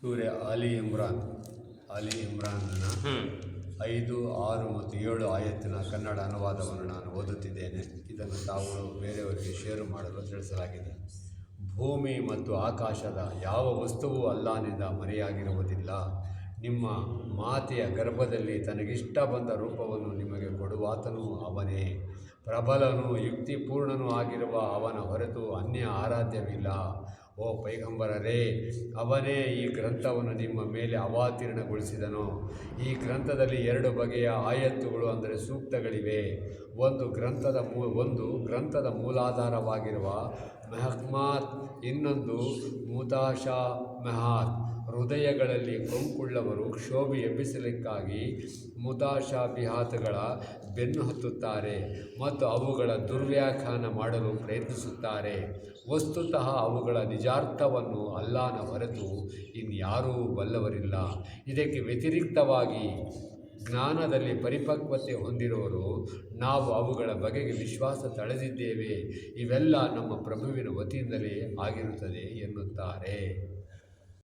ಸೂರ್ಯ ಅಲಿ ಇಮ್ರಾನ್ನ 5, 6 ಮತ್ತು 7 ಆಯತ್ತಿನ ಕನ್ನಡ ಅನುವಾದವನ್ನು ನಾನು ಓದುತ್ತಿದ್ದೇನೆ. ಇದನ್ನು ತಾವು ಬೇರೆಯವರಿಗೆ ಶೇರು ಮಾಡಲು ತಿಳಿಸಲಾಗಿದೆ. ಭೂಮಿ ಮತ್ತು ಆಕಾಶದ ಯಾವ ವಸ್ತುವೂ ಅಲ್ಲಾಹನಿಂದ ಮರೆಯಾಗಿರುವುದಿಲ್ಲ. ನಿಮ್ಮ ಮಾತೆಯ ಗರ್ಭದಲ್ಲಿ ತನಗಿಷ್ಟ ಬಂದ ರೂಪವನ್ನು ನಿಮಗೆ ಕೊಡುವಾತನೂ ಅವನೇ. ಪ್ರಬಲನೂ ಯುಕ್ತಿಪೂರ್ಣನೂ ಆಗಿರುವ ಅವನ ಹೊರತು ಅನ್ಯ ಆರಾಧ್ಯವಿಲ್ಲ. ಓ ಪೈಗಂಬರರೇ, ಅವನೇ ಈ ಗ್ರಂಥವನ್ನು ನಿಮ್ಮ ಮೇಲೆ ಅವತೀರ್ಣಗೊಳಿಸಿದನು. ಈ ಗ್ರಂಥದಲ್ಲಿ 2 ಬಗೆಯ ಆಯತ್ತುಗಳು ಅಂದರೆ ಸೂಕ್ತಗಳಿವೆ. ಒಂದು ಗ್ರಂಥದ ಮೂಲಾಧಾರವಾಗಿರುವ ಮೆಹಕ್ಮಾತ್, ಇನ್ನೊಂದು ಮುತಾಶಾಬಿಹಾತ್. ಹೃದಯಗಳಲ್ಲಿ ಕೊಂಕುಳ್ಳವರು ಕ್ಷೋಭೆ ಎಬ್ಬಿಸಲಿಕ್ಕಾಗಿ ಮುತಾಶಾಬಿಹಾತ್ಗಳ ಬೆನ್ನು ಹತ್ತುತ್ತಾರೆ ಮತ್ತು ಅವುಗಳ ದುರ್ವ್ಯಾಖ್ಯಾನ ಮಾಡಲು ಪ್ರಯತ್ನಿಸುತ್ತಾರೆ. ವಸ್ತುತಃ ಅವುಗಳ ನಿಜಾರ್ಥವನ್ನು ಅಲ್ಲಾಹನ ಹೊರತು ಇನ್ಯಾರೂ ಬಲ್ಲವರಿಲ್ಲ. ಇದಕ್ಕೆ ವ್ಯತಿರಿಕ್ತವಾಗಿ ಜ್ಞಾನದಲ್ಲಿ ಪರಿಪಕ್ವತೆ ಹೊಂದಿರುವವರು ನಾವು ಅವುಗಳ ಬಗೆಗೆ ವಿಶ್ವಾಸ ತಳೆದಿದ್ದೇವೆ, ಇವೆಲ್ಲ ನಮ್ಮ ಪ್ರಭುವಿನ ವತಿಯಿಂದಲೇ ಆಗಿರುತ್ತದೆ ಎನ್ನುತ್ತಾರೆ.